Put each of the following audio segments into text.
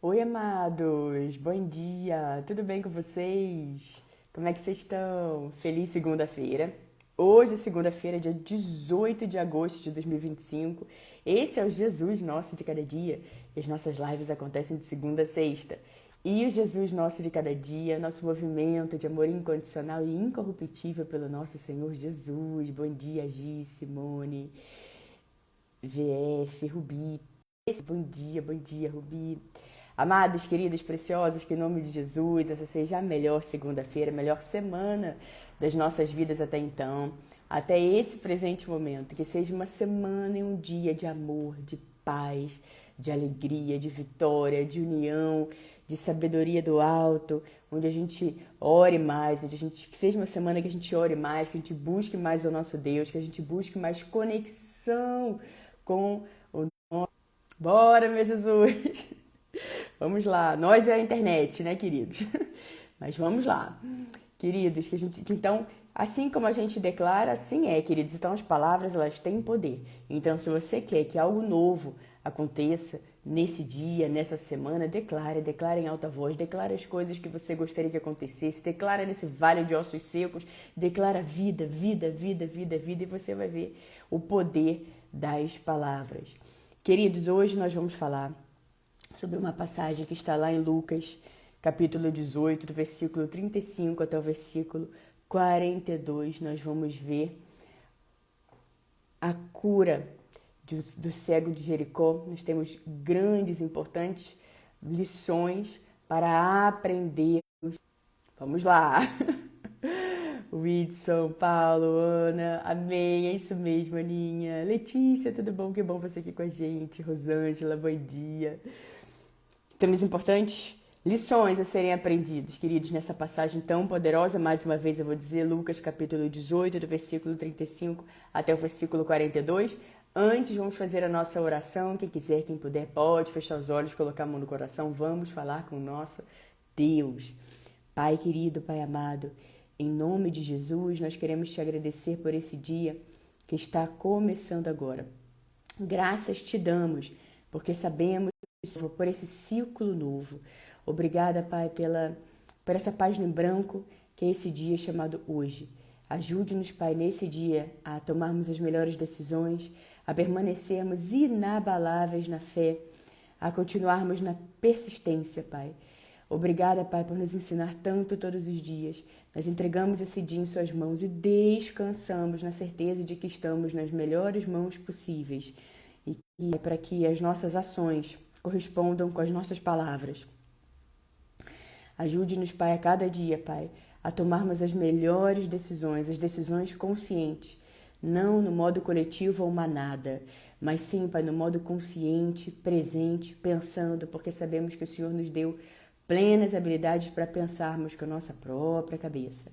Oi, amados, bom dia, tudo bem com vocês? Como é que vocês estão? Feliz segunda-feira. Hoje, segunda-feira, dia 18 de agosto de 2025. Esse é o Jesus Nosso de Cada Dia. E as nossas lives acontecem de segunda a sexta. E o Jesus Nosso de Cada Dia, nosso movimento de amor incondicional e incorruptível pelo nosso Senhor Jesus. Bom dia, Gi, Simone, VF, Rubi. Bom dia, Rubi. Amados, queridos, preciosos, que em nome de Jesus, essa seja a melhor segunda-feira, a melhor semana das nossas vidas até então, até esse presente momento. Que seja uma semana e um dia de amor, de paz, de alegria, de vitória, de união, de sabedoria do alto, onde a gente ore mais, que seja uma semana que a gente ore mais, que a gente busque mais o nosso Deus, que a gente busque mais conexão com o nosso. Bora, meu Jesus! Vamos lá. Nós é a internet, né, queridos? Mas vamos lá. Queridos, então, assim como a gente declara, assim é, queridos. Então, as palavras, elas têm poder. Então, se você quer que algo novo aconteça nesse dia, nessa semana, declare em alta voz, declare as coisas que você gostaria que acontecesse, declara nesse vale de ossos secos, declara vida, vida, vida, vida, vida, e você vai ver o poder das palavras. Queridos, hoje nós vamos falar sobre uma passagem que está lá em Lucas, capítulo 18, do versículo 35 até o versículo 42. Nós vamos ver a cura do cego de Jericó. Nós temos grandes, importantes lições para aprender. Vamos lá! Whitson, Paulo, Ana, amém, é isso mesmo, Aninha. Letícia, tudo bom? Que bom você aqui com a gente. Rosângela, bom dia. Temas importantes, lições a serem aprendidos, queridos, nessa passagem tão poderosa. Mais uma vez eu vou dizer, Lucas capítulo 18, do versículo 35 até o versículo 42. Antes, vamos fazer a nossa oração. Quem quiser, quem puder, pode fechar os olhos, colocar a mão no coração. Vamos falar com o nosso Deus. Pai querido, Pai amado, em nome de Jesus, nós queremos te agradecer por esse dia que está começando agora. Graças te damos, porque sabemos por esse ciclo novo. Obrigada, Pai, por essa página em branco que é esse dia chamado hoje. Ajude-nos, Pai, nesse dia a tomarmos as melhores decisões, a permanecermos inabaláveis na fé, a continuarmos na persistência, Pai. Obrigada, Pai, por nos ensinar tanto todos os dias. Nós entregamos esse dia em Suas mãos e descansamos na certeza de que estamos nas melhores mãos possíveis e para que as nossas ações correspondam com as nossas palavras. Ajude-nos, Pai, a cada dia, Pai, a tomarmos as melhores decisões, as decisões conscientes, não no modo coletivo ou manada, mas sim, Pai, no modo consciente, presente, pensando, porque sabemos que o Senhor nos deu plenas habilidades para pensarmos com a nossa própria cabeça.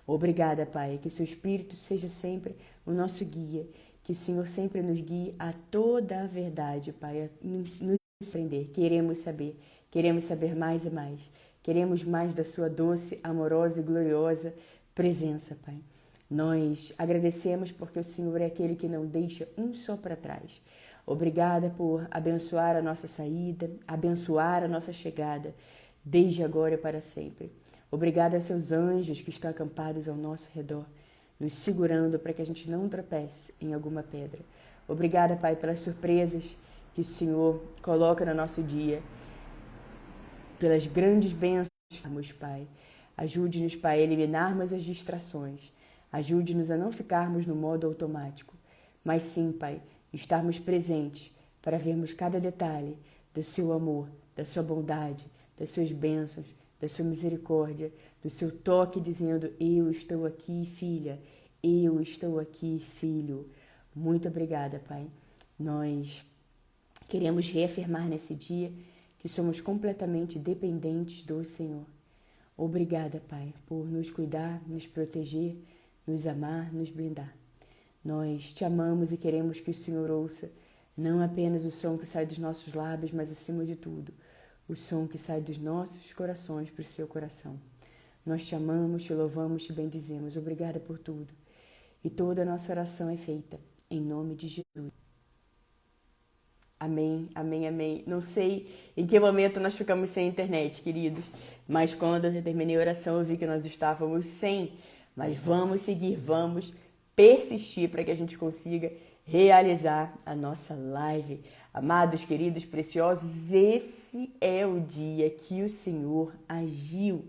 Obrigada, Pai, que o Seu Espírito seja sempre o nosso guia, que o Senhor sempre nos guie a toda a verdade, Pai, a nos aprender. Queremos saber mais e mais. Queremos mais da Sua doce, amorosa e gloriosa presença, Pai. Nós agradecemos porque o Senhor é aquele que não deixa um só para trás. Obrigada por abençoar a nossa saída, abençoar a nossa chegada, desde agora e para sempre. Obrigada a Seus anjos que estão acampados ao nosso redor, nos segurando para que a gente não tropece em alguma pedra. Obrigada, Pai, pelas surpresas que o Senhor coloca no nosso dia, pelas grandes bênçãos, Pai. Ajude-nos, Pai, a eliminarmos as distrações. Ajude-nos a não ficarmos no modo automático, mas sim, Pai, estarmos presentes para vermos cada detalhe do Seu amor, da Sua bondade, das Suas bênçãos, da Sua misericórdia, do Seu toque dizendo: eu estou aqui, filha, eu estou aqui, filho. Muito obrigada, Pai. Nós queremos reafirmar nesse dia que somos completamente dependentes do Senhor. Obrigada, Pai, por nos cuidar, nos proteger, nos amar, nos blindar. Nós te amamos e queremos que o Senhor ouça não apenas o som que sai dos nossos lábios, mas acima de tudo, o som que sai dos nossos corações para o seu coração. Nós te amamos, te louvamos, te bendizemos. Obrigada por tudo. E toda a nossa oração é feita em nome de Jesus. Amém, amém, amém. Não sei em que momento nós ficamos sem internet, queridos, mas quando eu terminei a oração eu vi que nós estávamos sem. Mas vamos seguir, vamos persistir para que a gente consiga realizar a nossa live. Amados, queridos, preciosos, esse é o dia que o Senhor agiu.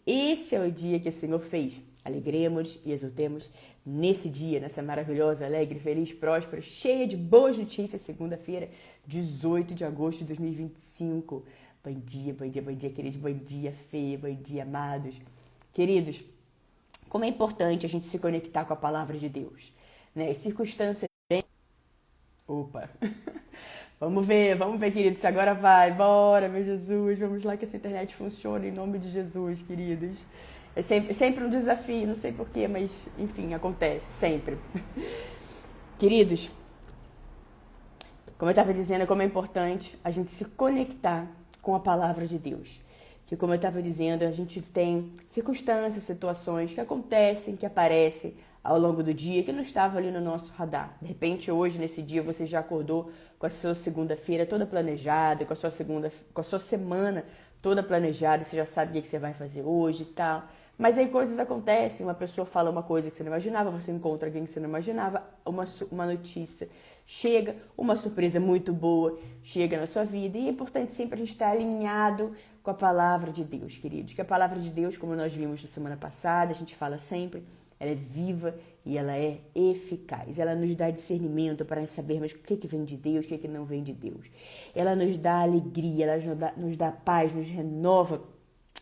Esse é o dia que o Senhor fez. Alegremos e exultemos nesse dia, nessa maravilhosa, alegre, feliz, próspera, cheia de boas notícias, segunda-feira, 18 de agosto de 2025. Bom dia, bom dia, bom dia, queridos, bom dia, Fê, bom dia, amados. Queridos, como é importante a gente se conectar com a palavra de Deus, né? As circunstâncias... Opa! Vamos ver, queridos, se agora vai. Bora, meu Jesus, vamos lá que essa internet funcione em nome de Jesus, queridos. É sempre um desafio, não sei porquê, mas enfim, acontece, sempre. Queridos, como eu estava dizendo, como é importante a gente se conectar com a palavra de Deus. Que, como eu estava dizendo, a gente tem circunstâncias, situações que acontecem, que aparecem ao longo do dia, que não estavam ali no nosso radar. De repente, hoje, nesse dia, você já acordou com a sua segunda-feira toda planejada, com a sua semana toda planejada, você já sabe o que você vai fazer hoje e tal. Mas aí coisas acontecem, uma pessoa fala uma coisa que você não imaginava, você encontra alguém que você não imaginava, uma notícia chega, uma surpresa muito boa chega na sua vida. E é importante sempre a gente estar alinhado com a palavra de Deus, queridos. Que a palavra de Deus, como nós vimos na semana passada, a gente fala sempre, ela é viva e ela é eficaz. Ela nos dá discernimento para sabermos o que vem de Deus, o que não vem de Deus. Ela nos dá alegria, ela nos dá paz, nos renova.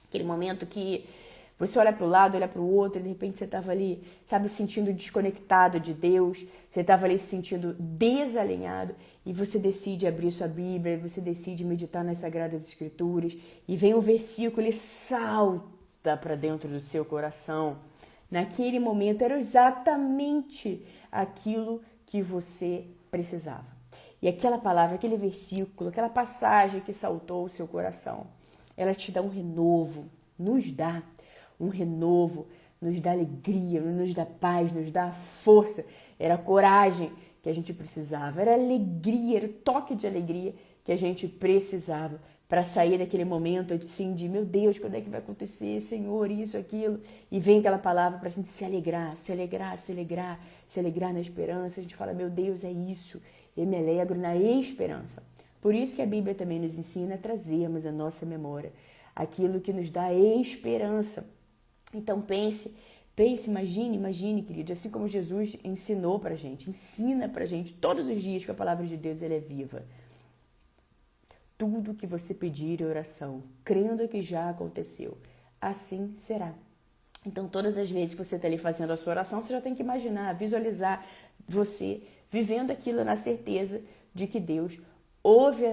Aquele momento que você olha para o lado, olha para o outro, e de repente você estava ali, sabe, se sentindo desconectado de Deus, você estava ali se sentindo desalinhado, e você decide abrir sua Bíblia, você decide meditar nas Sagradas Escrituras, e vem um versículo e salta para dentro do seu coração. Naquele momento era exatamente aquilo que você precisava. E aquela palavra, aquele versículo, aquela passagem que saltou o seu coração, ela te dá um renovo, nos dá um renovo, nos dá alegria, nos dá paz, nos dá força. Era a coragem que a gente precisava, era alegria, era o toque de alegria que a gente precisava para sair daquele momento assim de, meu Deus, quando é que vai acontecer, Senhor, isso, aquilo. E vem aquela palavra para a gente se alegrar, se alegrar, se alegrar, se alegrar na esperança. A gente fala, meu Deus, é isso, eu me alegro na esperança. Por isso que a Bíblia também nos ensina a trazermos à nossa memória aquilo que nos dá esperança. Então pense, imagine, querido, assim como Jesus ensinou pra gente, ensina pra gente todos os dias que a palavra de Deus ela é viva. Tudo que você pedir em oração, crendo que já aconteceu, assim será. Então, todas as vezes que você está ali fazendo a sua oração, você já tem que imaginar, visualizar você vivendo aquilo na certeza de que Deus ouve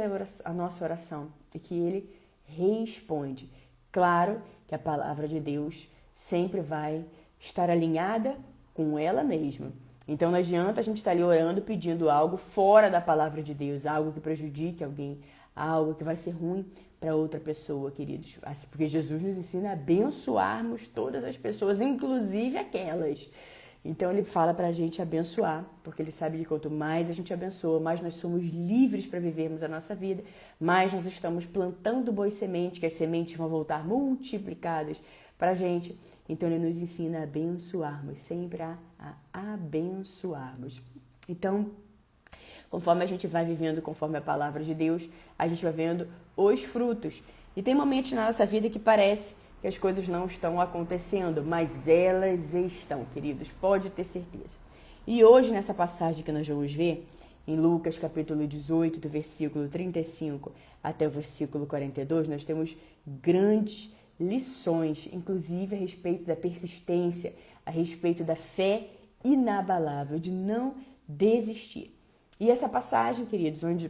a nossa oração e que Ele responde. Claro que a palavra de Deus sempre vai estar alinhada com ela mesma. Então não adianta a gente estar ali orando, pedindo algo fora da palavra de Deus, algo que prejudique alguém, algo que vai ser ruim para outra pessoa, queridos. Porque Jesus nos ensina a abençoarmos todas as pessoas, inclusive aquelas. Então ele fala para a gente abençoar, porque ele sabe que quanto mais a gente abençoa, mais nós somos livres para vivermos a nossa vida, mais nós estamos plantando boas sementes, que as sementes vão voltar multiplicadas para a gente. Então ele nos ensina a abençoarmos, sempre a abençoarmos. Então, conforme a gente vai vivendo conforme a palavra de Deus, a gente vai vendo os frutos. E tem momentos na nossa vida que parece que as coisas não estão acontecendo, mas elas estão, queridos, pode ter certeza. E hoje, nessa passagem que nós vamos ver, em Lucas capítulo 18, do versículo 35 até o versículo 42, nós temos grandes lições, inclusive a respeito da persistência, a respeito da fé inabalável, de não desistir. E essa passagem, queridos, onde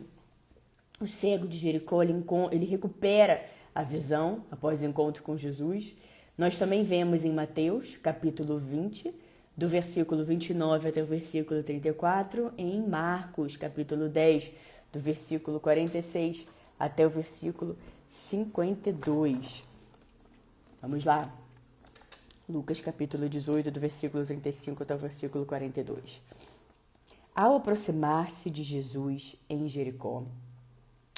o cego de Jericó, ele recupera a visão após o encontro com Jesus, nós também vemos em Mateus, capítulo 20, do versículo 29 até o versículo 34, em Marcos, capítulo 10, do versículo 46 até o versículo 52. Vamos lá. Lucas, capítulo 18, do versículo 35 até o versículo 42. Ao aproximar-se de Jesus em Jericó,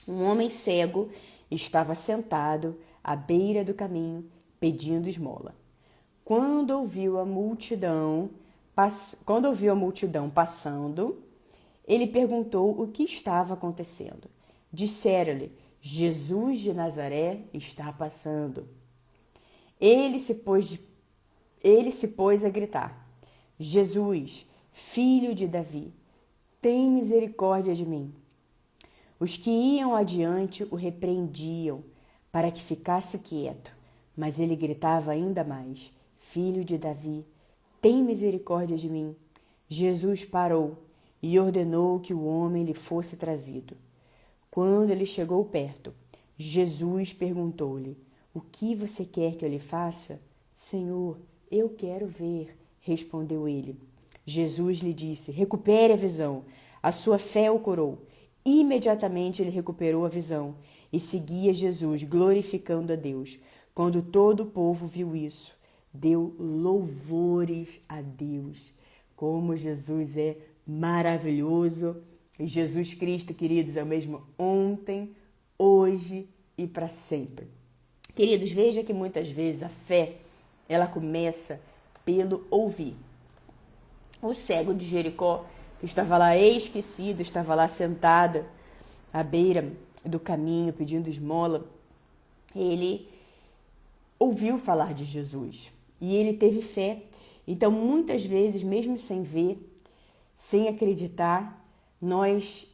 Um homem cego estava sentado à beira do caminho, pedindo esmola. Quando ouviu a multidão passando, ele perguntou o que estava acontecendo. Disseram-lhe: Jesus de Nazaré está passando. Ele se pôs a gritar: Jesus, filho de Davi, tem misericórdia de mim. Os que iam adiante o repreendiam para que ficasse quieto, mas ele gritava ainda mais: Filho de Davi, tem misericórdia de mim. Jesus parou e ordenou que o homem lhe fosse trazido. Quando ele chegou perto, Jesus perguntou-lhe: O que você quer que eu lhe faça? Senhor, eu quero ver, respondeu ele. Jesus lhe disse: Recupere a visão. A sua fé o curou. Imediatamente ele recuperou a visão e seguia Jesus, glorificando a Deus. Quando todo o povo viu isso, deu louvores a Deus. Como Jesus é maravilhoso. E Jesus Cristo, queridos, é o mesmo ontem, hoje e para sempre. Queridos, veja que muitas vezes a fé, ela começa pelo ouvir. O cego de Jericó, que estava lá esquecido, estava lá sentado à beira do caminho pedindo esmola, ele ouviu falar de Jesus e ele teve fé. Então, muitas vezes, mesmo sem ver, sem acreditar, nós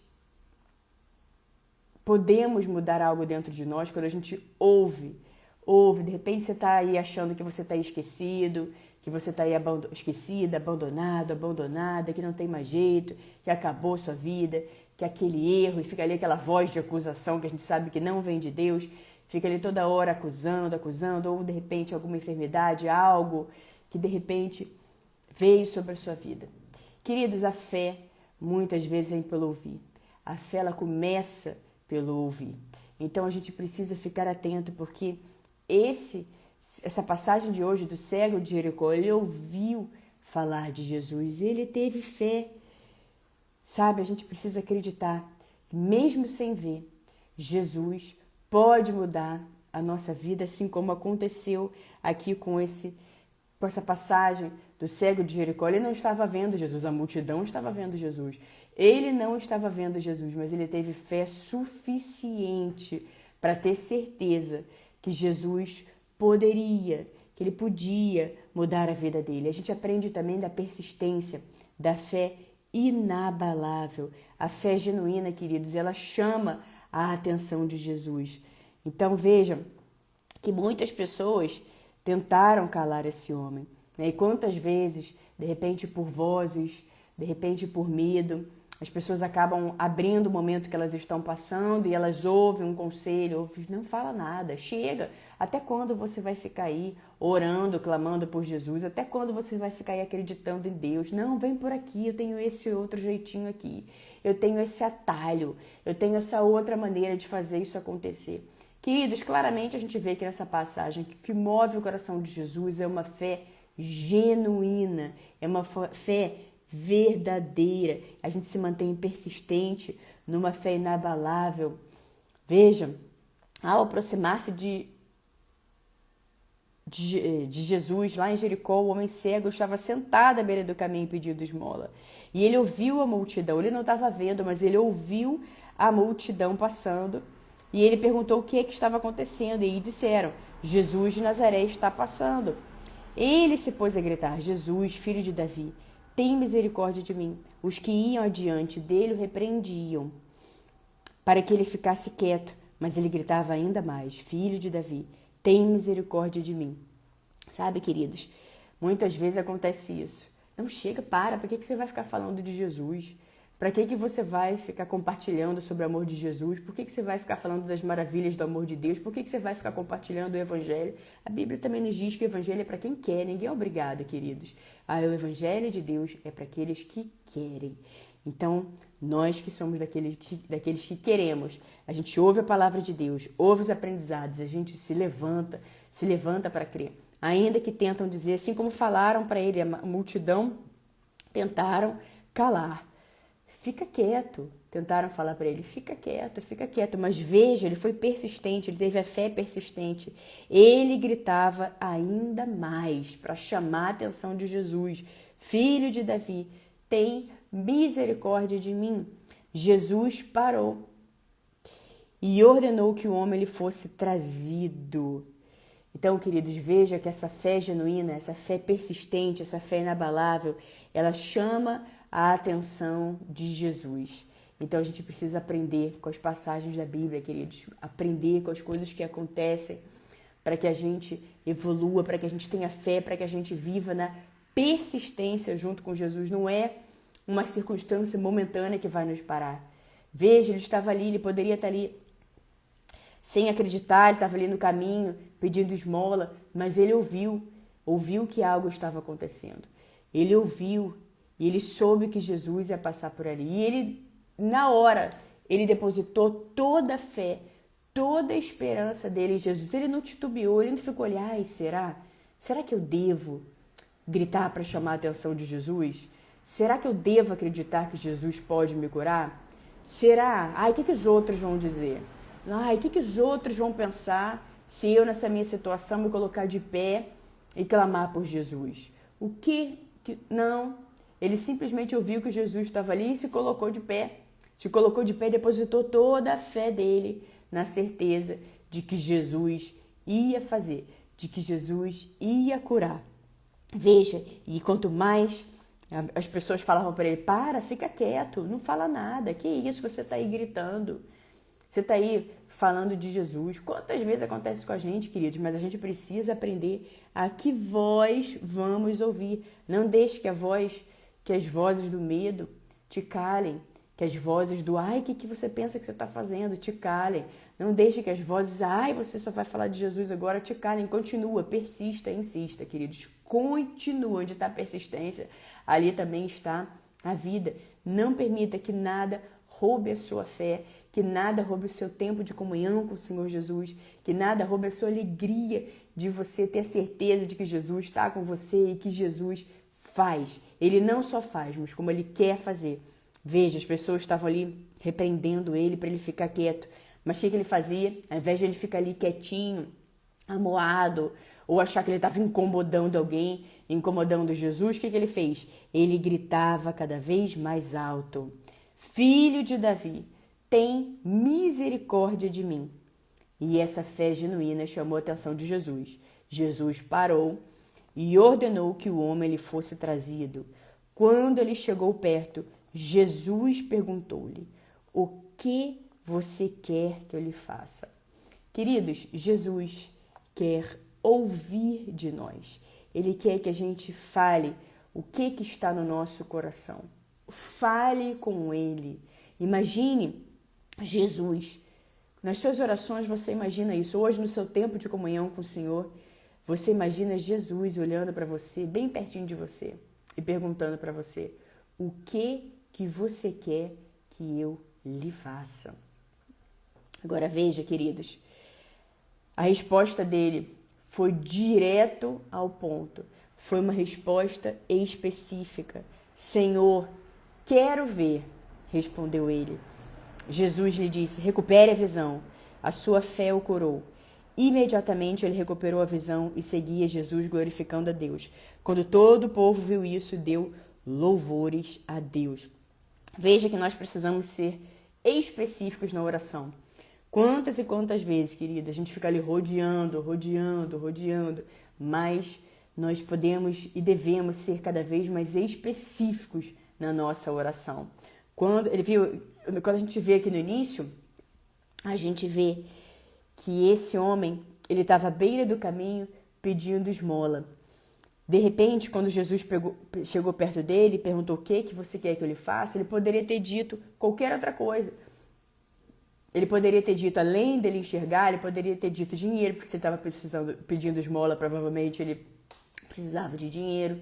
podemos mudar algo dentro de nós quando a gente ouve. De repente você está aí achando que você está esquecido, que você está aí esquecida, abandonada, que não tem mais jeito, que acabou sua vida, que aquele erro, e fica ali aquela voz de acusação que a gente sabe que não vem de Deus, fica ali toda hora acusando, ou de repente alguma enfermidade, algo que de repente veio sobre a sua vida. Queridos, a fé muitas vezes vem pelo ouvir. A fé, ela começa pelo ouvir. Então a gente precisa ficar atento, porque essa passagem de hoje do cego de Jericó, ele ouviu falar de Jesus, ele teve fé. Sabe, a gente precisa acreditar, mesmo sem ver, Jesus pode mudar a nossa vida, assim como aconteceu aqui com essa passagem do cego de Jericó. Ele não estava vendo Jesus, a multidão estava vendo Jesus. Ele não estava vendo Jesus, mas ele teve fé suficiente para ter certeza que Jesus poderia, que ele podia mudar a vida dele. A gente aprende também da persistência, da fé inabalável. A fé genuína, queridos, ela chama a atenção de Jesus. Então vejam que muitas pessoas tentaram calar esse homem, né? E quantas vezes, de repente por vozes, de repente por medo, as pessoas acabam abrindo o momento que elas estão passando e elas ouvem um conselho, não fala nada, chega. Até quando você vai ficar aí orando, clamando por Jesus? Até quando você vai ficar aí acreditando em Deus? Não, vem por aqui, eu tenho esse outro jeitinho aqui, eu tenho esse atalho, eu tenho essa outra maneira de fazer isso acontecer. Queridos, claramente a gente vê aqui nessa passagem que o que move o coração de Jesus é uma fé genuína, é uma fé verdadeira. A gente se mantém persistente numa fé inabalável. Veja, ao aproximar-se de Jesus lá em Jericó, o homem cego estava sentado à beira do caminho pedindo esmola. E ele ouviu a multidão, ele não estava vendo, mas ele ouviu a multidão passando. E ele perguntou o que estava acontecendo. E disseram: Jesus de Nazaré está passando. Ele se pôs a gritar: Jesus, filho de Davi, tem misericórdia de mim. Os que iam adiante dele o repreendiam para que ele ficasse quieto, mas ele gritava ainda mais: Filho de Davi, tem misericórdia de mim. Sabe, queridos, muitas vezes acontece isso. Não chega, para que você vai ficar falando de Jesus? Para que você vai ficar compartilhando sobre o amor de Jesus? Por que você vai ficar falando das maravilhas do amor de Deus? Por que você vai ficar compartilhando o Evangelho? A Bíblia também nos diz que o Evangelho é para quem quer, ninguém é obrigado, queridos. O Evangelho de Deus é para aqueles que querem. Então, nós que somos daqueles que queremos, a gente ouve a palavra de Deus, ouve os aprendizados, a gente se levanta para crer. Ainda que tentam dizer, assim como falaram para ele, a multidão tentaram calar. fica quieto. Tentaram falar para ele, fica quieto. Mas veja, ele foi persistente, ele teve a fé persistente. Ele gritava ainda mais para chamar a atenção de Jesus. Filho de Davi, tem misericórdia de mim. Jesus parou e ordenou que o homem ele fosse trazido. Então, queridos, veja que essa fé genuína, essa fé persistente, essa fé inabalável, ela chama a atenção de Jesus. Então, a gente precisa aprender com as passagens da Bíblia, queridos, aprender com as coisas que acontecem para que a gente evolua, para que a gente tenha fé, para que a gente viva na persistência junto com Jesus. Não é uma circunstância momentânea que vai nos parar. Veja, ele estava ali, ele poderia estar ali sem acreditar, ele estava ali no caminho, pedindo esmola, mas ele ouviu que algo estava acontecendo. Ele ouviu e ele soube que Jesus ia passar por ali. E ele, na hora, ele depositou toda a fé, toda a esperança dele em Jesus. Ele não titubeou, ele não ficou ali, ai, será? Será que eu devo gritar para chamar a atenção de Jesus? Será que eu devo acreditar que Jesus pode me curar? Será? Ai, o que os outros vão dizer? Ai, o que os outros vão pensar se eu, nessa minha situação, me colocar de pé e clamar por Jesus? O que? Não. Ele simplesmente ouviu que Jesus estava ali e se colocou de pé. Se colocou de pé e depositou toda a fé dele na certeza de que Jesus ia fazer, de que Jesus ia curar. Veja, e quanto mais as pessoas falavam para ele, fica quieto, não fala nada, que isso, você está aí gritando, você está aí falando de Jesus. Quantas vezes acontece com a gente, queridos, mas a gente precisa aprender a que voz vamos ouvir. Não deixe que as vozes do medo te calem, que as vozes do ai, o que você pensa que você está fazendo, te calem. Não deixe que as vozes, ai, você só vai falar de Jesus agora, te calem. Continua, persista, insista, queridos. Continua, onde está a persistência, ali também está a vida. Não permita que nada roube a sua fé, que nada roube o seu tempo de comunhão com o Senhor Jesus, que nada roube a sua alegria de você ter a certeza de que Jesus está com você e que Jesus faz. Ele não só faz, mas como ele quer fazer. Veja, as pessoas estavam ali repreendendo ele para ele ficar quieto. Mas o que ele fazia? Ao invés de ele ficar ali quietinho, amuado, ou achar que ele estava incomodando alguém, incomodando Jesus, o que ele fez? Ele gritava cada vez mais alto: Filho de Davi, tem misericórdia de mim. E essa fé genuína chamou a atenção de Jesus. Jesus parou e ordenou que o homem lhe fosse trazido. Quando ele chegou perto, Jesus perguntou-lhe: O que você quer que eu lhe faça? Queridos, Jesus quer ouvir de nós. Ele quer que a gente fale o que está no nosso coração. Fale com ele. Imagine Jesus. Nas suas orações você imagina isso. Hoje, no seu tempo de comunhão com o Senhor, você imagina Jesus olhando para você, bem pertinho de você, e perguntando para você: o que você quer que eu lhe faça? Agora veja, queridos, a resposta dele foi direto ao ponto. Foi uma resposta específica. Senhor, quero ver, respondeu ele. Jesus lhe disse: recupere a visão. A sua fé o curou. Imediatamente ele recuperou a visão e seguia Jesus glorificando a Deus. Quando todo o povo viu isso, deu louvores a Deus. Veja que nós precisamos ser específicos na oração. Quantas e quantas vezes, querida, a gente fica ali rodeando, mas nós podemos e devemos ser cada vez mais específicos na nossa oração. Quando a gente vê aqui no início, a gente vê que esse homem, ele estava à beira do caminho pedindo esmola. De repente, quando Jesus chegou perto dele e perguntou: o que você quer que eu lhe faça? Ele poderia ter dito qualquer outra coisa. Ele poderia ter dito, além dele enxergar, ele poderia ter dito dinheiro, porque você estava pedindo esmola, provavelmente ele precisava de dinheiro.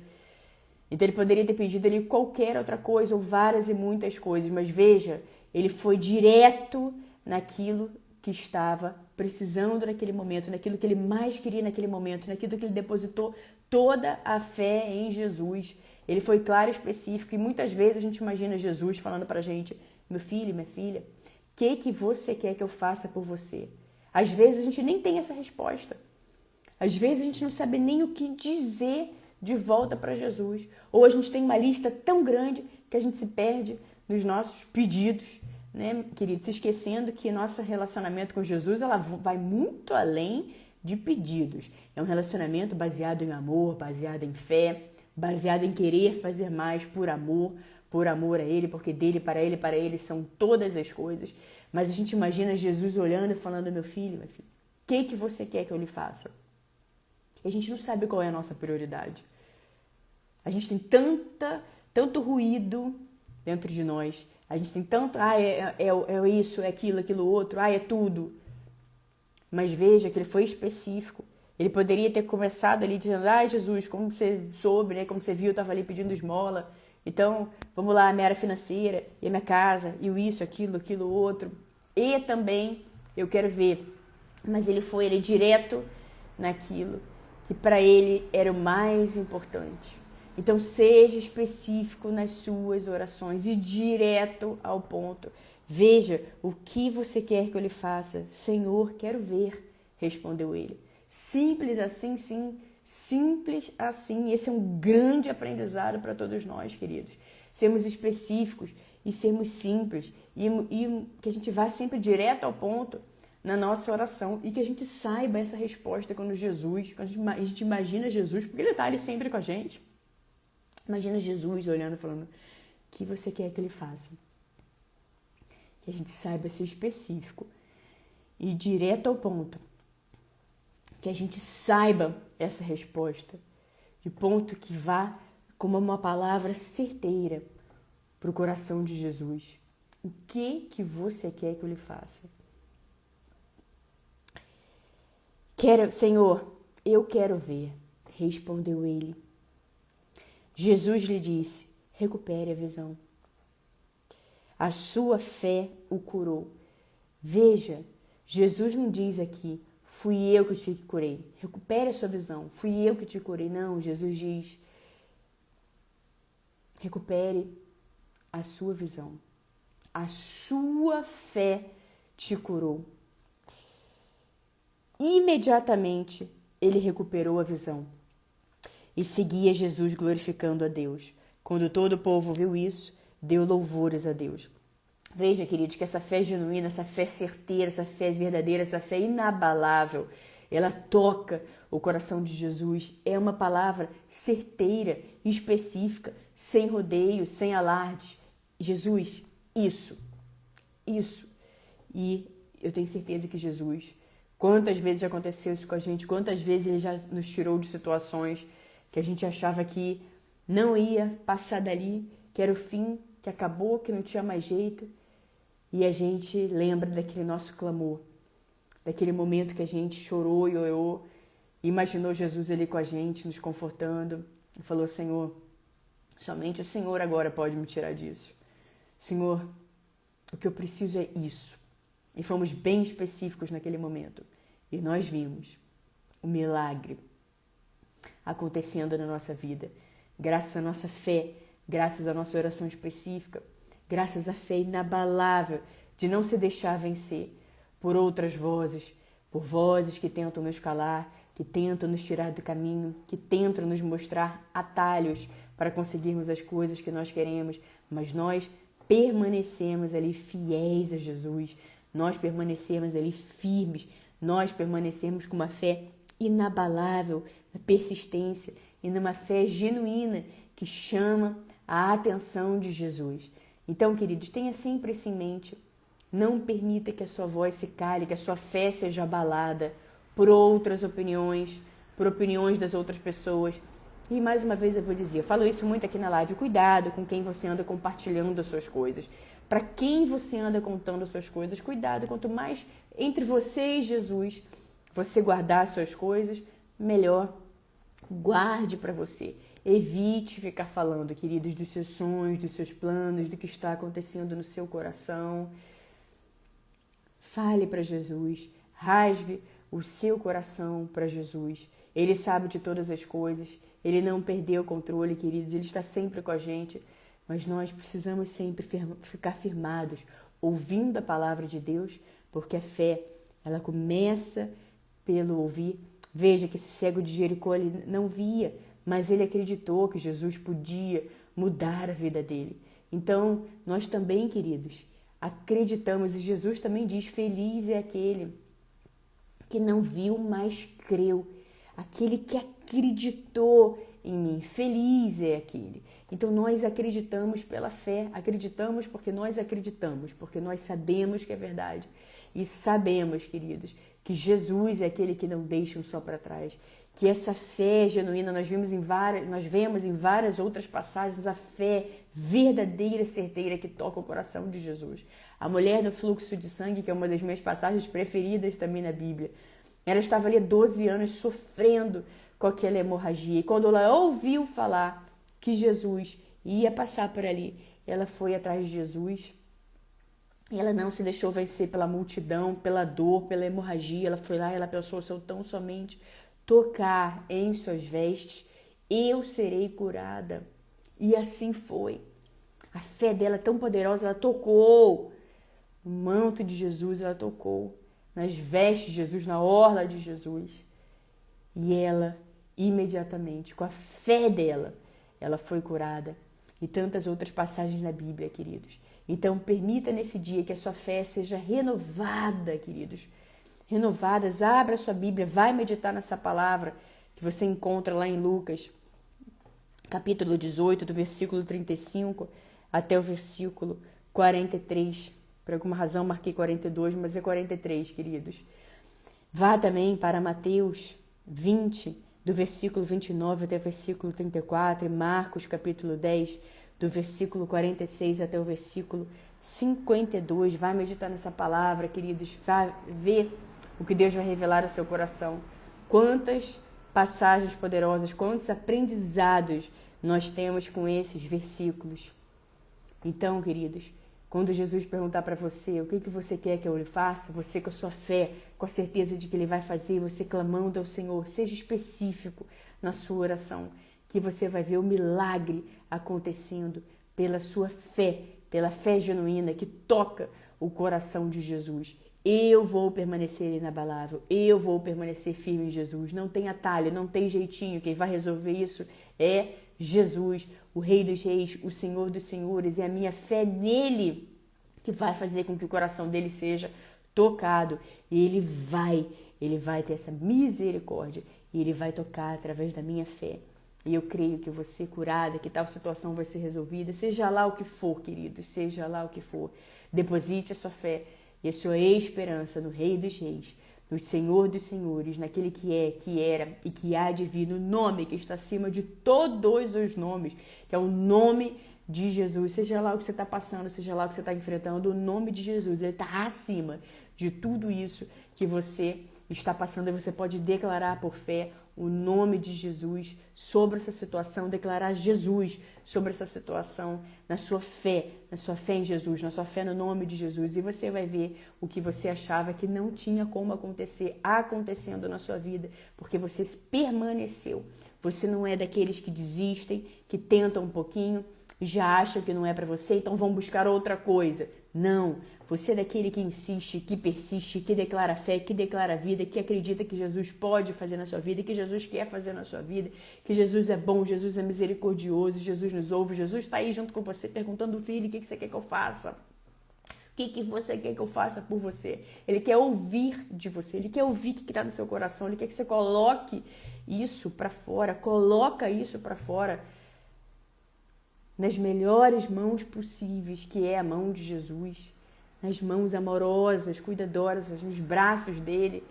Então ele poderia ter pedido ali qualquer outra coisa, ou várias e muitas coisas, mas veja, ele foi direto naquilo que estava precisando naquele momento, naquilo que ele mais queria naquele momento, naquilo que ele depositou toda a fé em Jesus. Ele foi claro e específico, e muitas vezes a gente imagina Jesus falando pra gente: meu filho, minha filha, o que você quer que eu faça por você? Às vezes a gente nem tem essa resposta. Às vezes a gente não sabe nem o que dizer de volta para Jesus. Ou a gente tem uma lista tão grande que a gente se perde nos nossos pedidos, né, querido? Se esquecendo que nosso relacionamento com Jesus, ela vai muito além de pedidos. É um relacionamento baseado em amor, baseado em fé, baseado em querer fazer mais por amor a Ele, porque dele, para Ele são todas as coisas. Mas a gente imagina Jesus olhando e falando: meu filho, o que você quer que eu lhe faça? E a gente não sabe qual é a nossa prioridade. A gente tem tanto ruído dentro de nós. A gente tem tanto, é isso, é aquilo outro, é tudo. Mas veja que ele foi específico. Ele poderia ter começado ali dizendo: Jesus, como você soube, né? Como você viu, eu estava ali pedindo esmola. Então, vamos lá, a minha área financeira, e a minha casa, e o isso, aquilo outro. E também eu quero ver. Mas ele foi direto naquilo que para ele era o mais importante. Então, seja específico nas suas orações e direto ao ponto. Veja o que você quer que eu lhe faça. Senhor, quero ver, respondeu ele. Simples assim, sim. Simples assim. Esse é um grande aprendizado para todos nós, queridos. Sermos específicos e sermos simples. E que a gente vá sempre direto ao ponto na nossa oração e que a gente saiba essa resposta quando a gente imagina Jesus, porque ele está ali sempre com a gente. Imagina Jesus olhando e falando: o que você quer que ele faça? Que a gente saiba ser específico e direto ao ponto. Que a gente saiba essa resposta de ponto que vá como uma palavra certeira para o coração de Jesus. O que você quer que eu lhe faça? Senhor, eu quero ver, respondeu ele. Jesus lhe disse: recupere a visão. A sua fé o curou. Veja, Jesus não diz aqui: fui eu que te curei. Recupere a sua visão. Fui eu que te curei. Não, Jesus diz: recupere a sua visão. A sua fé te curou. Imediatamente ele recuperou a visão e seguia Jesus glorificando a Deus. Quando todo o povo viu isso, deu louvores a Deus. Veja, queridos, que essa fé genuína, essa fé certeira, essa fé verdadeira, essa fé inabalável, ela toca o coração de Jesus. É uma palavra certeira, específica, sem rodeios, sem alardes. Jesus, isso. E eu tenho certeza que Jesus, quantas vezes já aconteceu isso com a gente, quantas vezes ele já nos tirou de situações que a gente achava que não ia passar dali, que era o fim, que acabou, que não tinha mais jeito. E a gente lembra daquele nosso clamor, daquele momento que a gente chorou e orou, imaginou Jesus ali com a gente, nos confortando, e falou: Senhor, somente o Senhor agora pode me tirar disso. Senhor, o que eu preciso é isso. E fomos bem específicos naquele momento. E nós vimos o milagre acontecendo na nossa vida, graças à nossa fé, graças à nossa oração específica, graças à fé inabalável de não se deixar vencer por outras vozes, por vozes que tentam nos calar, que tentam nos tirar do caminho, que tentam nos mostrar atalhos para conseguirmos as coisas que nós queremos, mas nós permanecemos ali fiéis a Jesus, nós permanecemos ali firmes, nós permanecemos com uma fé inabalável, na persistência e numa fé genuína que chama a atenção de Jesus. Então, queridos, tenha sempre isso em mente. Não permita que a sua voz se cale, que a sua fé seja abalada por outras opiniões, por opiniões das outras pessoas. E mais uma vez eu vou dizer, eu falo isso muito aqui na live, cuidado com quem você anda compartilhando as suas coisas. Para quem você anda contando as suas coisas, cuidado. Quanto mais entre você e Jesus você guardar as suas coisas, melhor. Guarde para você. Evite ficar falando, queridos, dos seus sonhos, dos seus planos, do que está acontecendo no seu coração. Fale para Jesus. Rasgue o seu coração para Jesus. Ele sabe de todas as coisas, ele não perdeu o controle, queridos, ele está sempre com a gente, mas nós precisamos sempre ficar firmados, ouvindo a palavra de Deus, porque a fé, ela começa pelo ouvir. Veja que esse cego de Jericó, ele não via, mas ele acreditou que Jesus podia mudar a vida dele. Então, nós também, queridos, acreditamos, e Jesus também diz, feliz é aquele que não viu, mas creu. Aquele que acreditou em mim, feliz é aquele. Então nós acreditamos pela fé, acreditamos porque nós acreditamos, porque nós sabemos que é verdade. E sabemos, queridos, que Jesus é aquele que não deixa um só para trás. Que essa fé genuína, nós vemos em várias outras passagens, a fé verdadeira, certeira, que toca o coração de Jesus. A mulher no fluxo de sangue, que é uma das minhas passagens preferidas também na Bíblia, ela estava ali há 12 anos sofrendo com aquela hemorragia. E quando ela ouviu falar que Jesus ia passar por ali, ela foi atrás de Jesus. E ela não se deixou vencer pela multidão, pela dor, pela hemorragia. Ela foi lá e ela pensou, se eu tão somente tocar em suas vestes, eu serei curada. E assim foi. A fé dela tão poderosa, ela tocou no manto de Jesus, ela tocou nas vestes de Jesus, na orla de Jesus. E ela, imediatamente, com a fé dela, ela foi curada. E tantas outras passagens na Bíblia, queridos. Então, permita nesse dia que a sua fé seja renovada, queridos. Renovadas, abra a sua Bíblia, vai meditar nessa palavra que você encontra lá em Lucas, capítulo 18, do versículo 35 até o versículo 43. Por alguma razão marquei 42, mas é 43, queridos. Vá também para Mateus 20, do versículo 29 até o versículo 34, e Marcos, capítulo 10, do versículo 46 até o versículo 52. Vai meditar nessa palavra, queridos. Vai ver o que Deus vai revelar ao seu coração. Quantas passagens poderosas, quantos aprendizados nós temos com esses versículos. Então, queridos, quando Jesus perguntar para você o que você quer que eu lhe faça, você com a sua fé, com a certeza de que Ele vai fazer, você clamando ao Senhor, seja específico na sua oração, que você vai ver o milagre acontecendo pela sua fé, pela fé genuína que toca o coração de Jesus. Eu vou permanecer inabalável, eu vou permanecer firme em Jesus. Não tem atalho, não tem jeitinho, quem vai resolver isso é Jesus, o Rei dos Reis, o Senhor dos Senhores, e a minha fé nele que vai fazer com que o coração dele seja tocado. E ele vai ter essa misericórdia e ele vai tocar através da minha fé. E eu creio que você curada, que tal situação vai ser resolvida, seja lá o que for, queridos, seja lá o que for. Deposite a sua fé e a sua esperança no Rei dos Reis, no Senhor dos Senhores, naquele que é, que era e que há de vir, no nome que está acima de todos os nomes, que é o nome de Jesus. Seja lá o que você está passando, seja lá o que você está enfrentando, o nome de Jesus, ele está acima de tudo isso que você está passando. E você pode declarar por fé o nome de Jesus sobre essa situação, declarar Jesus sobre essa situação, na sua fé em Jesus, na sua fé no nome de Jesus, e você vai ver o que você achava que não tinha como acontecer, acontecendo na sua vida, porque você permaneceu. Você não é daqueles que desistem, que tentam um pouquinho, já acham que não é para você, então vão buscar outra coisa. Não, você é daquele que insiste, que persiste, que declara fé, que declara vida, que acredita que Jesus pode fazer na sua vida, que Jesus quer fazer na sua vida, que Jesus é bom, Jesus é misericordioso, Jesus nos ouve, Jesus está aí junto com você perguntando, filho, o que você quer que eu faça? O que você quer que eu faça por você? Ele quer ouvir de você, ele quer ouvir o que está no seu coração, ele quer que você coloque isso para fora, coloca isso para fora, nas melhores mãos possíveis, que é a mão de Jesus, nas mãos amorosas, cuidadosas, nos braços dele,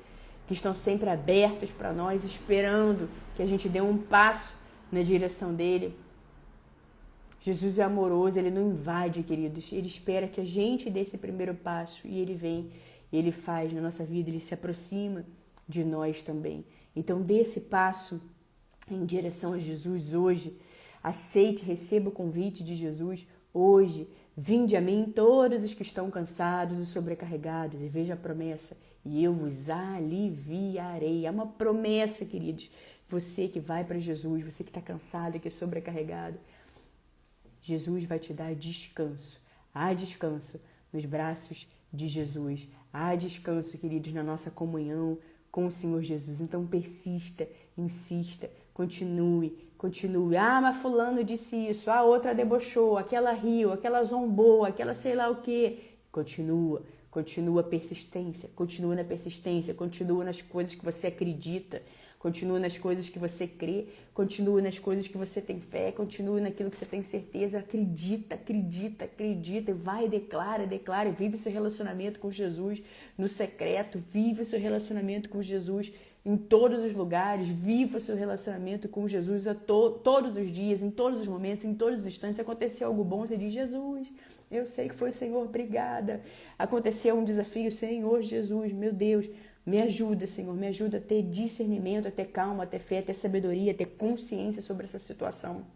que estão sempre abertos para nós, esperando que a gente dê um passo na direção dele. Jesus é amoroso, ele não invade, queridos, ele espera que a gente dê esse primeiro passo e ele vem, ele faz na nossa vida, ele se aproxima de nós também. Então, dê esse passo em direção a Jesus hoje. Aceite, receba o convite de Jesus hoje. Vinde a mim todos os que estão cansados e sobrecarregados. E veja a promessa. e eu vos aliviarei. É uma promessa, queridos. Você que vai para Jesus, você que está cansado, que é sobrecarregado, Jesus vai te dar descanso. Há descanso nos braços de Jesus. Há descanso, queridos, na nossa comunhão com o Senhor Jesus. Então persista, insista, continue. Ah, mas fulano disse isso, a outra debochou, aquela riu, aquela zombou, aquela sei lá o quê. Continua a persistência, continua na persistência, continua nas coisas que você acredita, continua nas coisas que você crê, continua nas coisas que você tem fé, continua naquilo que você tem certeza, acredita, vai, declara, vive seu relacionamento com Jesus no secreto, vive seu relacionamento com Jesus em todos os lugares, viva o seu relacionamento com Jesus todos os dias, em todos os momentos, em todos os instantes. Aconteceu algo bom, você diz, Jesus, eu sei que foi o Senhor, obrigada. Aconteceu um desafio, Senhor Jesus, meu Deus, me ajuda, Senhor, me ajuda a ter discernimento, a ter calma, a ter fé, a ter sabedoria, a ter consciência sobre essa situação,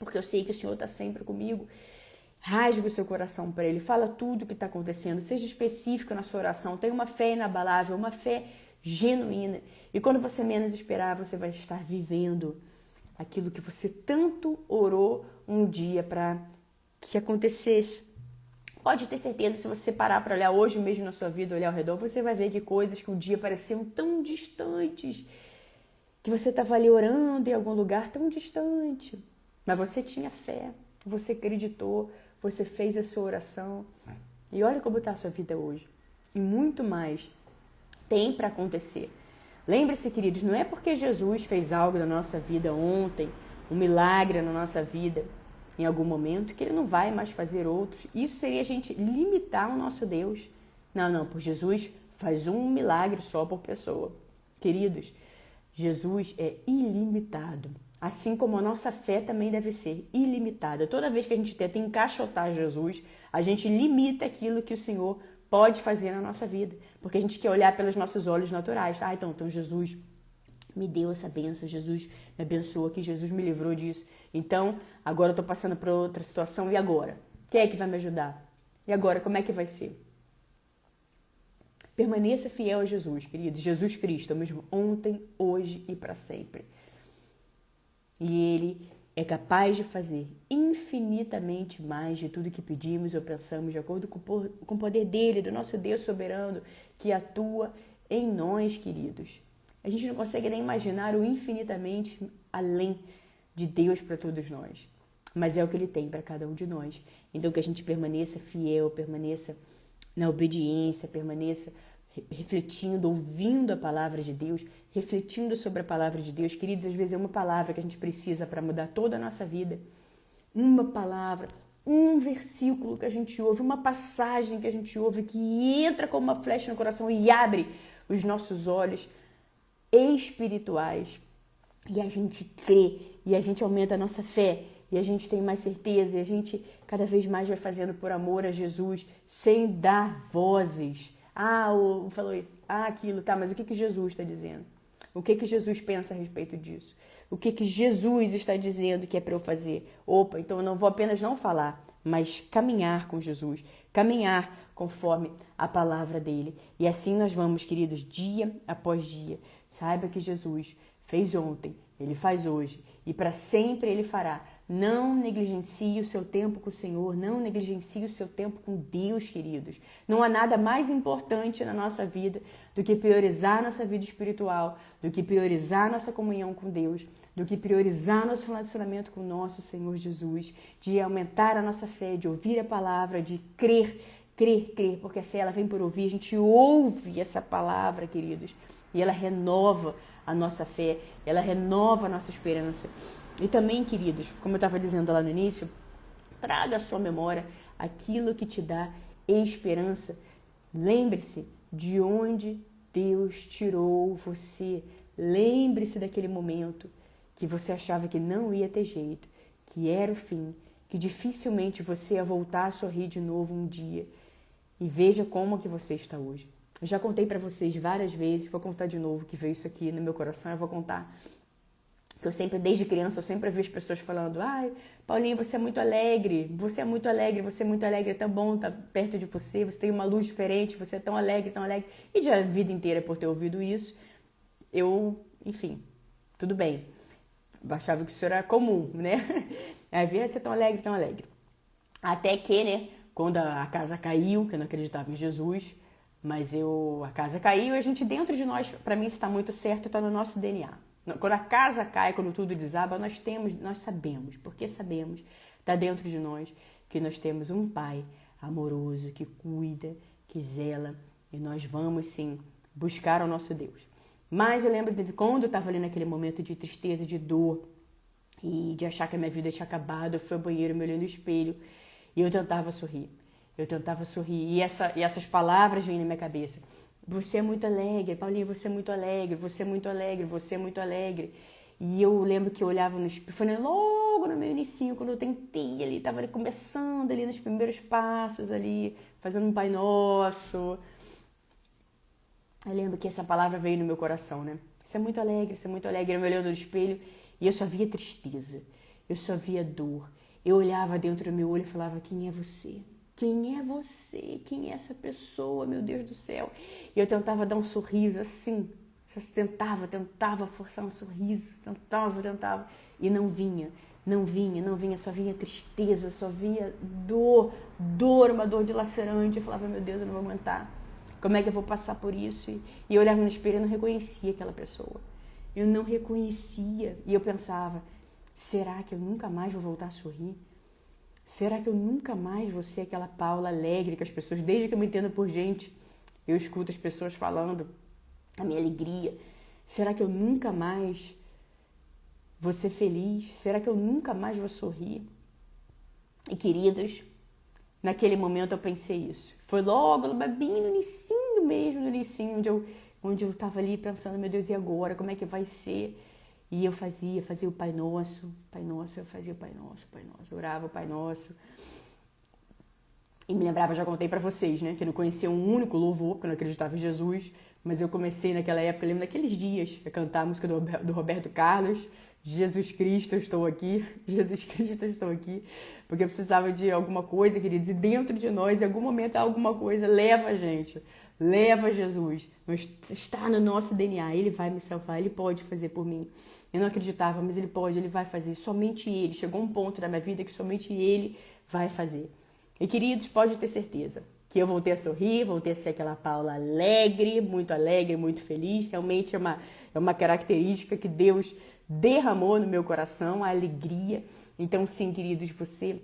porque eu sei que o Senhor está sempre comigo. Rasga o seu coração para Ele, fala tudo o que está acontecendo, seja específico na sua oração, tenha uma fé inabalável, uma fé genuína. E quando você menos esperar, você vai estar vivendo aquilo que você tanto orou um dia para que acontecesse. Pode ter certeza, se você parar para olhar hoje mesmo na sua vida, olhar ao redor, você vai ver que coisas que um dia pareciam tão distantes, que você estava ali orando em algum lugar tão distante, mas você tinha fé, você acreditou, você fez a sua oração. E olha como está a sua vida hoje. E muito mais tem para acontecer. Lembre-se, queridos, não é porque Jesus fez algo na nossa vida ontem, um milagre na nossa vida, em algum momento, que Ele não vai mais fazer outros. Isso seria a gente limitar o nosso Deus. Não, por Jesus faz um milagre só por pessoa. Queridos, Jesus é ilimitado. Assim como a nossa fé também deve ser ilimitada. Toda vez que a gente tenta encaixotar Jesus, a gente limita aquilo que o Senhor pode fazer na nossa vida. Porque a gente quer olhar pelos nossos olhos naturais. Então Jesus me deu essa bênção, Jesus me abençoou aqui, Jesus me livrou disso. Então, agora eu estou passando por outra situação, e agora? Quem é que vai me ajudar? E agora, como é que vai ser? Permaneça fiel a Jesus, querido. Jesus Cristo é o mesmo ontem, hoje e para sempre. E Ele é capaz de fazer infinitamente mais de tudo que pedimos ou pensamos, de acordo com o poder dEle, do nosso Deus soberano, que atua em nós, queridos. A gente não consegue nem imaginar o infinitamente além de Deus para todos nós. Mas é o que Ele tem para cada um de nós. Então que a gente permaneça fiel, permaneça na obediência, permaneça refletindo, ouvindo a palavra de Deus, refletindo sobre a palavra de Deus. Queridos, às vezes é uma palavra que a gente precisa para mudar toda a nossa vida. Uma palavra, um versículo que a gente ouve, uma passagem que a gente ouve, que entra como uma flecha no coração e abre os nossos olhos espirituais, e a gente crê, e a gente aumenta a nossa fé, e a gente tem mais certeza, e a gente cada vez mais vai fazendo por amor a Jesus, sem dar vozes. Falou isso, aquilo, tá, mas o que Jesus está dizendo? O que Jesus pensa a respeito disso? O que Jesus está dizendo que é para eu fazer? Então eu não vou apenas não falar, mas caminhar com Jesus, caminhar conforme a palavra dele. E assim nós vamos, queridos, dia após dia. Saiba que Jesus fez ontem, Ele faz hoje e para sempre Ele fará. Não negligencie o seu tempo com o Senhor, não negligencie o seu tempo com Deus, queridos. Não há nada mais importante na nossa vida do que priorizar nossa vida espiritual, do que priorizar nossa comunhão com Deus, do que priorizar nosso relacionamento com o nosso Senhor Jesus, de aumentar a nossa fé, de ouvir a palavra, de crer, porque a fé ela vem por ouvir, a gente ouve essa palavra, queridos, e ela renova a nossa fé, ela renova a nossa esperança. E também, queridos, como eu estava dizendo lá no início, traga à sua memória aquilo que te dá esperança. Lembre-se de onde Deus tirou você. Lembre-se daquele momento que você achava que não ia ter jeito, que era o fim, que dificilmente você ia voltar a sorrir de novo um dia. E veja como que você está hoje. Eu já contei para vocês várias vezes, vou contar de novo que veio isso aqui no meu coração, eu vou contar. que eu sempre, desde criança, eu sempre vi as pessoas falando: ai, Paulinha, você é muito alegre, você é muito alegre, você é muito alegre, é tão bom estar perto de você, você tem uma luz diferente, você é tão alegre, tão alegre. E já a vida inteira, por ter ouvido isso, eu, enfim, tudo bem. Eu achava que isso era comum, né? Aí via ser tão alegre, tão alegre. Até que, né, quando a casa caiu, que eu não acreditava em Jesus, mas a casa caiu e a gente, dentro de nós, para mim, está muito certo, está no nosso DNA. Quando a casa cai, quando tudo desaba, nós sabemos, porque sabemos, está dentro de nós, que nós temos um Pai amoroso, que cuida, que zela, e nós vamos, sim, buscar o nosso Deus. Mas eu lembro de quando eu estava ali naquele momento de tristeza, de dor, e de achar que a minha vida tinha acabado, eu fui ao banheiro, me olhei no espelho, e eu tentava sorrir. E essas palavras vêm na minha cabeça. Você é muito alegre, Paulinha, você é muito alegre, você é muito alegre, você é muito alegre. E eu lembro que eu olhava no espelho, foi logo no meu inicinho, quando eu tentei ali, tava ali começando ali nos primeiros passos ali, fazendo um Pai Nosso. Eu lembro que essa palavra veio no meu coração, né? Você é muito alegre, você é muito alegre. Eu me olhando no espelho e eu só via tristeza, eu só via dor. Eu olhava dentro do meu olho e falava: quem é você? Quem é você? Quem é essa pessoa, meu Deus do céu? E eu tentava dar um sorriso assim, tentava forçar um sorriso, tentava, e não vinha, só vinha tristeza, só vinha dor, uma dor dilacerante. Eu falava: meu Deus, eu não vou aguentar, como é que eu vou passar por isso? E eu olhava no espelho e não reconhecia aquela pessoa, eu não reconhecia, e eu pensava: será que eu nunca mais vou voltar a sorrir? Será que eu nunca mais vou ser aquela Paula alegre que as pessoas, desde que eu me entendo por gente, eu escuto as pessoas falando a minha alegria? Será que eu nunca mais vou ser feliz? Será que eu nunca mais vou sorrir? E queridos, naquele momento eu pensei isso. Foi logo, bem no inicinho mesmo, onde eu tava ali pensando: meu Deus, e agora? Como é que vai ser? E eu fazia o Pai Nosso, eu fazia o Pai Nosso, eu orava o Pai Nosso. E me lembrava, já contei pra vocês, né, que eu não conhecia um único louvor, porque eu não acreditava em Jesus, mas eu comecei naquela época, eu lembro daqueles dias, a cantar a música do Roberto Carlos: Jesus Cristo, eu estou aqui, Jesus Cristo, eu estou aqui, porque eu precisava de alguma coisa, queridos, e dentro de nós, em algum momento, alguma coisa leva a gente, leva Jesus, mas está no nosso DNA, Ele vai me salvar, Ele pode fazer por mim. Eu não acreditava, mas Ele pode, Ele vai fazer, somente Ele. Chegou um ponto na minha vida que somente Ele vai fazer. E queridos, pode ter certeza que eu voltei a sorrir, voltei a ser aquela Paula alegre, muito feliz. Realmente é uma característica que Deus derramou no meu coração, a alegria. Então sim, queridos, você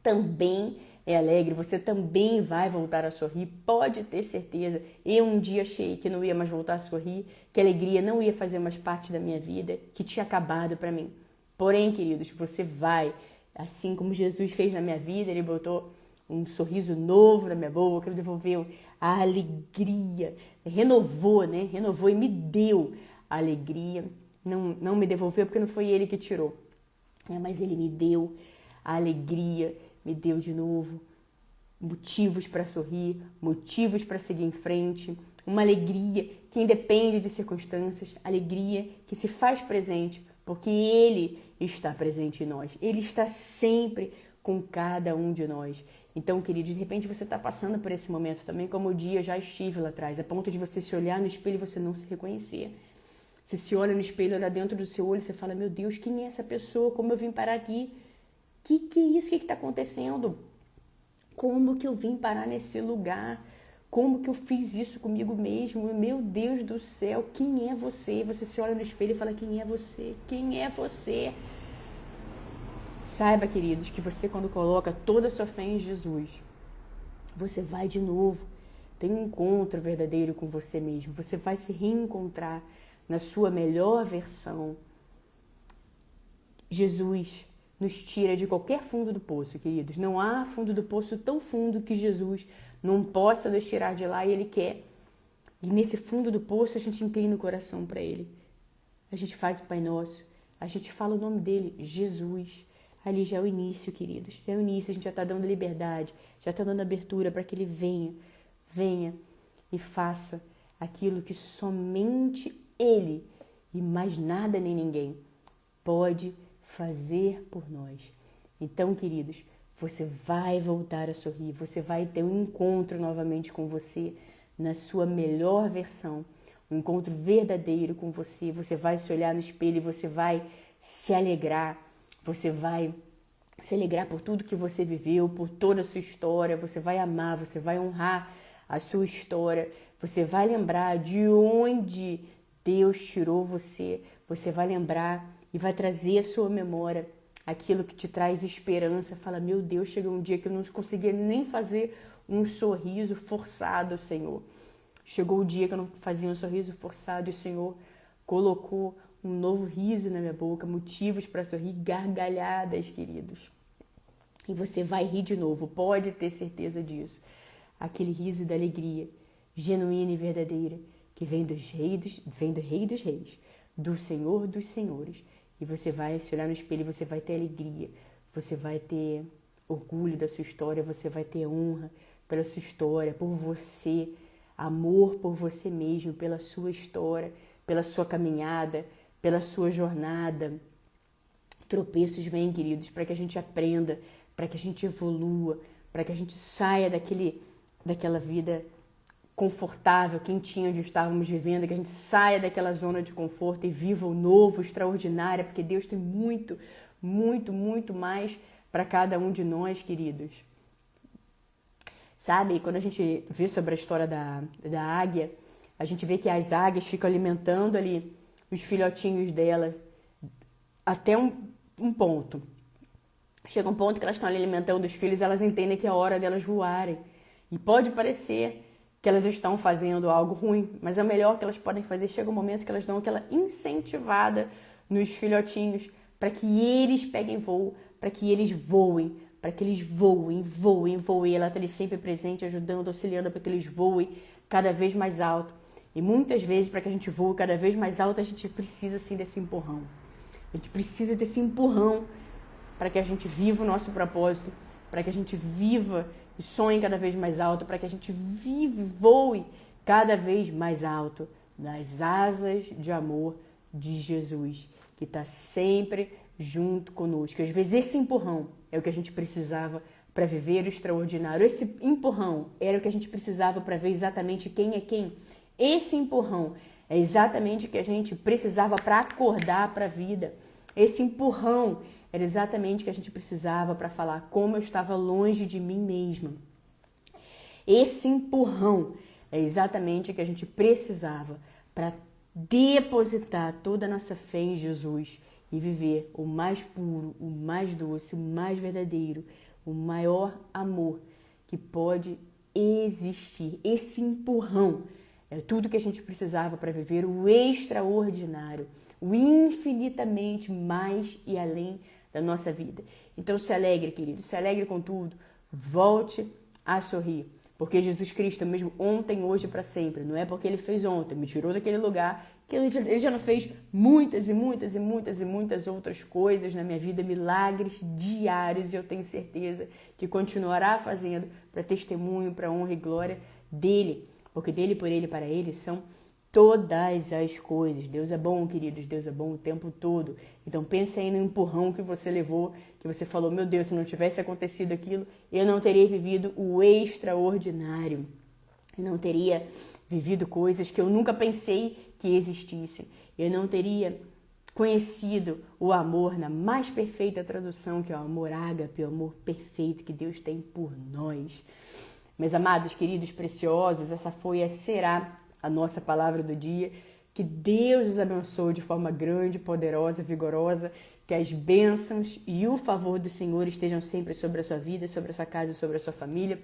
também é alegre, você também vai voltar a sorrir, pode ter certeza. Eu um dia achei que não ia mais voltar a sorrir, que a alegria não ia fazer mais parte da minha vida, que tinha acabado para mim. Porém, queridos, você vai, assim como Jesus fez na minha vida, Ele botou um sorriso novo na minha boca, Ele devolveu a alegria, renovou, né? Renovou e me deu a alegria. Não me devolveu porque não foi Ele que tirou, mas Ele me deu a alegria, me deu de novo motivos para sorrir, motivos para seguir em frente, uma alegria que independe de circunstâncias, alegria que se faz presente, porque Ele está presente em nós, Ele está sempre com cada um de nós. Então, queridos, de repente você está passando por esse momento também, como o dia já estive lá atrás, a ponto de você se olhar no espelho e você não se reconhecer. Você se olha no espelho, olha dentro do seu olho e você fala: meu Deus, quem é essa pessoa? Como eu vim parar aqui? Que é isso? O que está acontecendo? Como que eu vim parar nesse lugar? Como que eu fiz isso comigo mesmo? Meu Deus do céu, quem é você? Você se olha no espelho e fala: quem é você? Quem é você? Saiba, queridos, que você, quando coloca toda a sua fé em Jesus, você vai de novo ter um encontro verdadeiro com você mesmo. Você vai se reencontrar na sua melhor versão. Jesus nos tira de qualquer fundo do poço, queridos. Não há fundo do poço tão fundo que Jesus não possa nos tirar de lá, e Ele quer. E nesse fundo do poço a gente inclina o coração para Ele. A gente faz o Pai Nosso, a gente fala o nome dele, Jesus. Ali já é o início, queridos. Já é o início, a gente já está dando liberdade, já está dando abertura para que Ele venha e faça aquilo que somente Ele e mais nada nem ninguém pode fazer por nós. Então, queridos, você vai voltar a sorrir, você vai ter um encontro novamente com você na sua melhor versão, um encontro verdadeiro com você. Você vai se olhar no espelho e você vai se alegrar, você vai se alegrar por tudo que você viveu, por toda a sua história, você vai amar, você vai honrar a sua história, você vai lembrar de onde Deus tirou você, você vai lembrar e vai trazer à sua memória aquilo que te traz esperança. Fala, meu Deus, chegou um dia que eu não conseguia nem fazer um sorriso forçado, Senhor. Chegou o dia que eu não fazia um sorriso forçado e o Senhor colocou um novo riso na minha boca, motivos para sorrir, gargalhadas, queridos. E você vai rir de novo, pode ter certeza disso. Aquele riso da alegria, genuína e verdadeira, que vem do Rei dos Reis, do Senhor dos Senhores. E você vai se olhar no espelho e você vai ter alegria, você vai ter orgulho da sua história, você vai ter honra pela sua história, por você, amor por você mesmo, pela sua história, pela sua caminhada, pela sua jornada. Tropeços vêm, queridos, para que a gente aprenda, para que a gente evolua, para que a gente saia daquela vida confortável, quentinha onde estávamos vivendo, que a gente saia daquela zona de conforto e viva o novo, o extraordinário, porque Deus tem muito, muito, muito mais para cada um de nós, queridos. Sabe, quando a gente vê sobre a história da águia, a gente vê que as águias ficam alimentando ali os filhotinhos dela até um ponto. Chega um ponto que elas estão ali alimentando os filhos, elas entendem que é a hora delas voarem. E pode parecer que elas estão fazendo algo ruim, mas é o melhor que elas podem fazer. Chega um momento que elas dão aquela incentivada nos filhotinhos para que eles peguem voo, para que eles voem, para que eles voem. Ela está ali sempre presente, ajudando, auxiliando para que eles voem cada vez mais alto. E muitas vezes, para que a gente voe cada vez mais alto, a gente precisa sim desse empurrão. A gente precisa desse empurrão para que a gente viva o nosso propósito, para que a gente viva e sonhe cada vez mais alto, para que a gente voe cada vez mais alto nas asas de amor de Jesus, que está sempre junto conosco. Às vezes esse empurrão é o que a gente precisava para viver o extraordinário. Esse empurrão era o que a gente precisava para ver exatamente quem é quem. Esse empurrão é exatamente o que a gente precisava para acordar para a vida. Esse empurrão era exatamente o que a gente precisava para falar como eu estava longe de mim mesma. Esse empurrão é exatamente o que a gente precisava para depositar toda a nossa fé em Jesus e viver o mais puro, o mais doce, o mais verdadeiro, o maior amor que pode existir. Esse empurrão é tudo que a gente precisava para viver o extraordinário, o infinitamente mais e além da nossa vida. Então se alegre, querido, se alegre com tudo, volte a sorrir, porque Jesus Cristo é o mesmo ontem, hoje e para sempre. Não é porque Ele fez ontem, me tirou daquele lugar, que Ele já não fez muitas outras coisas na minha vida, milagres diários, e eu tenho certeza que continuará fazendo para testemunho, para honra e glória dEle, porque dEle, por Ele, para Ele são todas as coisas. Deus é bom, queridos, Deus é bom o tempo todo. Então pense aí no empurrão que você levou, que você falou, meu Deus, se não tivesse acontecido aquilo, eu não teria vivido o extraordinário. Eu não teria vivido coisas que eu nunca pensei que existissem. Eu não teria conhecido o amor na mais perfeita tradução, que é o amor ágape, o amor perfeito que Deus tem por nós. Meus amados, queridos, preciosos, essa foi e será a nossa palavra do dia. Que Deus os abençoe de forma grande, poderosa, vigorosa. Que as bênçãos e o favor do Senhor estejam sempre sobre a sua vida, sobre a sua casa e sobre a sua família.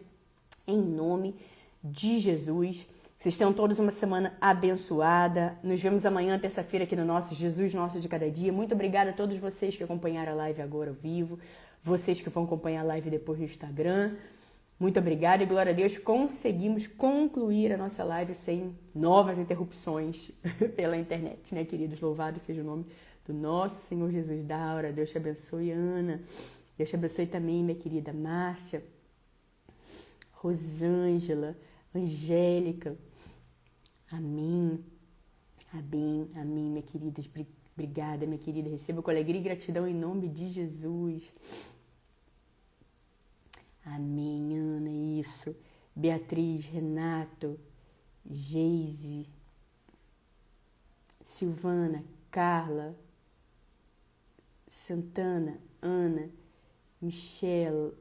Em nome de Jesus. Vocês tenham todos uma semana abençoada. Nos vemos amanhã, terça-feira, aqui no nosso Jesus Nosso de Cada Dia. Muito obrigada a todos vocês que acompanharam a live agora ao vivo. Vocês que vão acompanhar a live depois no Instagram. Muito obrigada e glória a Deus, conseguimos concluir a nossa live sem novas interrupções pela internet, né, queridos? Louvado seja o nome do nosso Senhor Jesus. Daura, Deus te abençoe, Ana. Deus te abençoe também, minha querida Márcia, Rosângela, Angélica. Amém. Amém, amém, minha querida. Obrigada, minha querida. Receba com alegria e gratidão em nome de Jesus. Amém, Ana, isso. Beatriz, Renato, Geise, Silvana, Carla, Santana, Ana, Michela,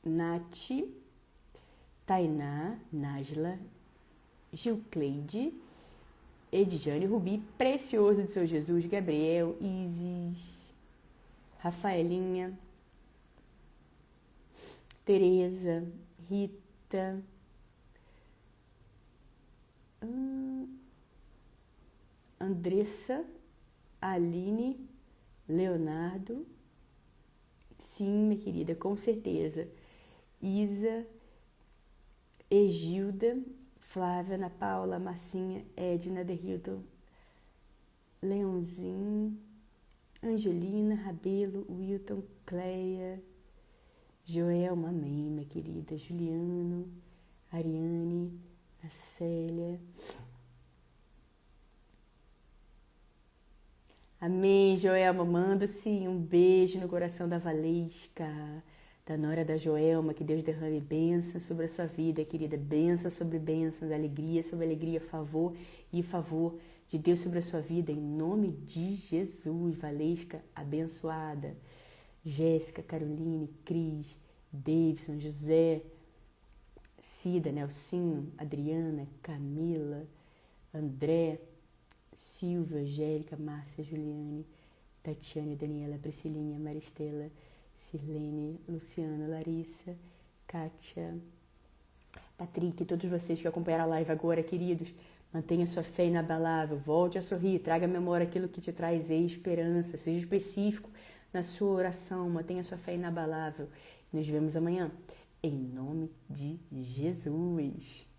Nath, Tainá, Nájila, Gilcleide, Edjane, Rubi, Precioso de Seu Jesus, Gabriel, Isis, Rafaelinha, Tereza, Rita, Andressa, Aline, Leonardo, sim, minha querida, com certeza, Isa, Egilda, Flávia, Ana Paula, Marcinha, Edna, Derrilton, Leãozinho, Angelina, Rabelo, Wilton, Cleia, Joelma, amém, minha querida, Juliano, Ariane, a Célia. Amém, Joelma, manda sim um beijo no coração da Valesca, da nora da Joelma, que Deus derrame bênção sobre a sua vida, querida, bênção sobre bênçãos, alegria sobre alegria, favor e favor de Deus sobre a sua vida, em nome de Jesus. Valesca, abençoada. Jéssica, Caroline, Cris, Davidson, José, Cida, Nelsinho, Adriana, Camila, André, Silvia, Angélica, Márcia, Juliane, Tatiane, Daniela, Priscilinha, Maristela, Sirlene, Luciana, Larissa, Kátia, Patrick, todos vocês que acompanharam a live agora, queridos, mantenha sua fé inabalável, volte a sorrir, traga à memória aquilo que te traz esperança, seja específico na sua oração, mantenha sua fé inabalável. Nos vemos amanhã, em nome de Jesus.